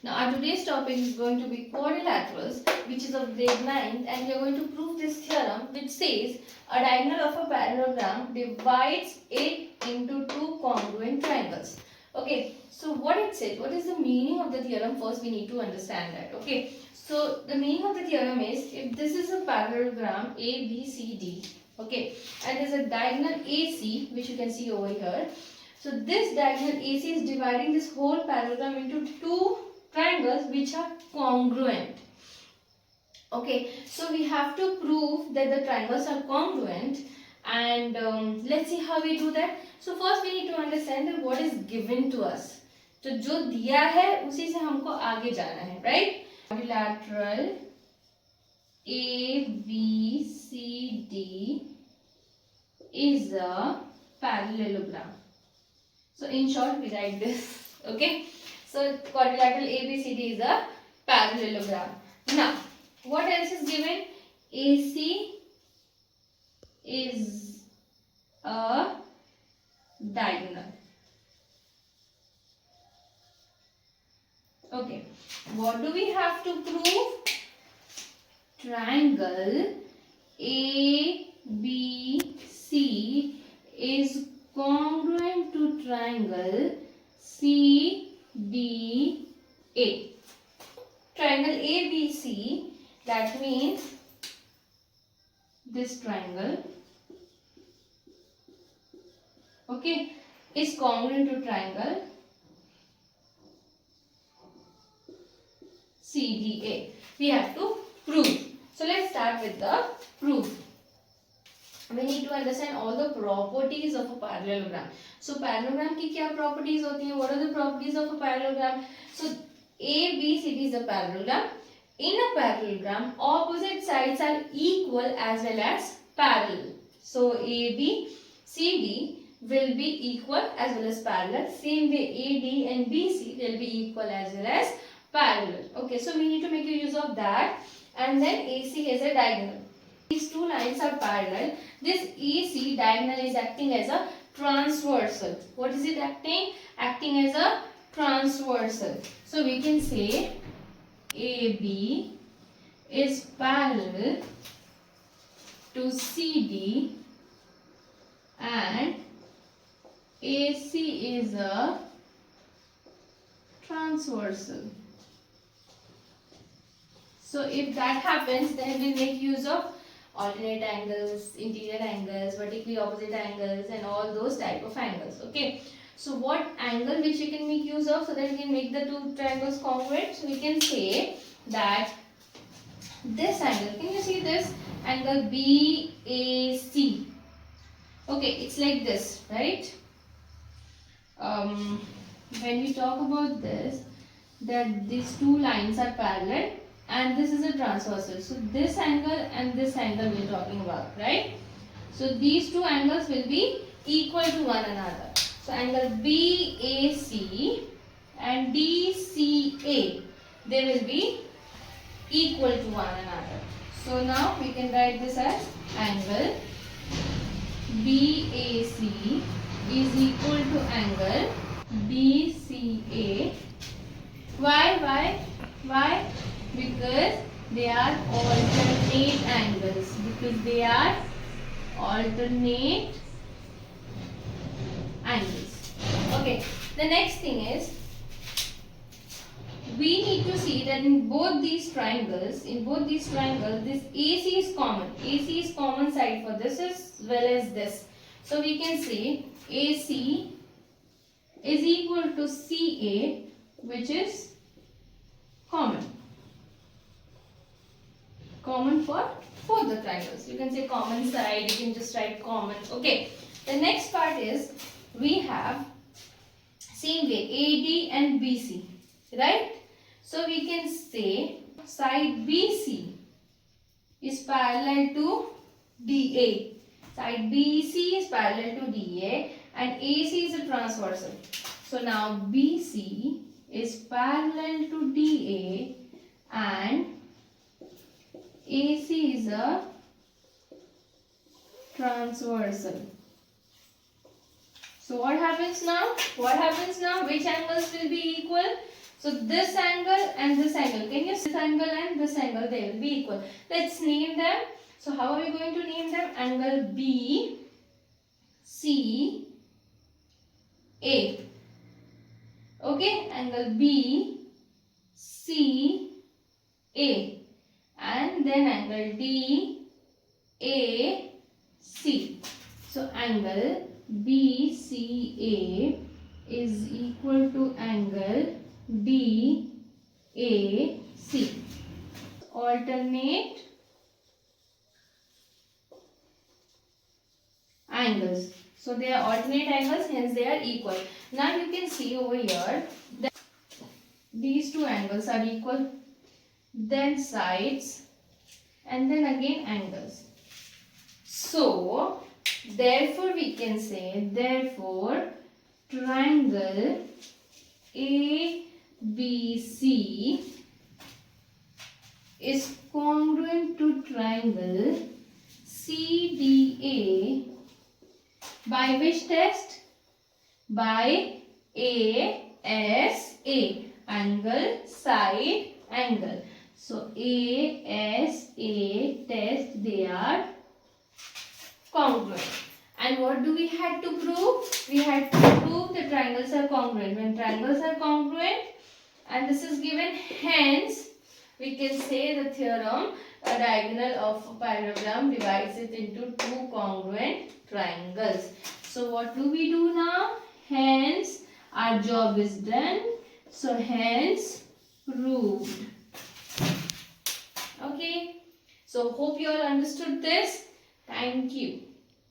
Now our today's topic is going to be quadrilaterals, which is of grade 9th, and we are going to prove this theorem which says a diagonal of a parallelogram divides it into two congruent triangles. Okay, so what it says, what is the meaning of the theorem? First we need to understand that. Okay, so the meaning of the theorem is, if this is a parallelogram ABCD, okay, and there is a diagonal AC which you can see over here. So this diagonal AC is dividing this whole parallelogram into two triangles which are congruent. Okay, so we have to prove that the triangles are congruent, and let's see how we do that. So first we need to understand that what is given to us. तो जो दिया है उसी से हमको आगे जाना है, right? Quadrilateral ABCD is a parallelogram. So in short we write this. Okay, so quadrilateral ABCD is a parallelogram. Now what else is given? AC is a diagonal. Okay, what do we have to prove? Triangle ABC is congruent to triangle CDA. Triangle ABC, that means this triangle, okay, is congruent to triangle CDA. We have to prove. So let's start with the proof. We need to understand all the properties of a parallelogram. So parallelogram की क्या properties होती हैं? What are the properties of a parallelogram? So ABCD is a parallelogram. In a parallelogram, opposite sides are equal as well as parallel. So ABCD will be equal as well as parallel. Same way AD and BC will be equal as well as parallel. Okay, so we need to make use of that. And then AC is a diagonal. These two lines are parallel. This AC diagonal is acting as a transversal. What is it acting? Acting as a transversal. So we can say AB is parallel to CD and AC is a transversal. So if that happens, then we make use of alternate angles, interior angles, vertically opposite angles, and all those type of angles. Okay. So what angle which you can make use of so that we can make the two triangles congruent? So we can say that this angle, can you see this angle BAC? Okay, it's like this, right? When we talk about this, that these two lines are parallel and this is a transversal. So this angle and this angle we are talking about, right? So these two angles will be equal to one another. So angle BAC and DCA, they will be equal to one another. So now we can write this as angle BAC is equal to angle BCA. Why? Because they are alternate angles. Because they are alternate angles. Okay. The next thing is, we need to see that in both these triangles, this AC is common. AC is common side for this as well as this. So we can say AC is equal to CA, which is common for both the triangles. You can say common side, you can just write common. Okay. The next part is, we have same way AD and BC, right? So we can say side BC is parallel to DA. Side BC is parallel to DA and AC is a transversal. So now BC is parallel to DA and AC is a transversal. So what happens now? Which angles will be equal? So this angle and this angle, can you see this angle and this angle, they will be equal. Let's name them. So how are we going to name them? Angle B, C, A. Okay, angle B, C, A, and then angle D, A, C. So angle BCA is equal to angle DAC. Alternate angles. So they are alternate angles, hence they are equal. Now you can see over here that these two angles are equal, then sides, and then again angles. So therefore we can say, therefore triangle ABC is congruent to triangle CDA by which test? By ASA, angle, side, angle. So ASA test, they are congruent. And what do we had to prove? We had to prove the triangles are congruent. When triangles are congruent, and this is given, hence we can say the theorem, a diagonal of a parallelogram divides it into two congruent triangles. So what do we do now? Hence our job is done. So hence proved. Okay. So hope you all understood this. Thank you.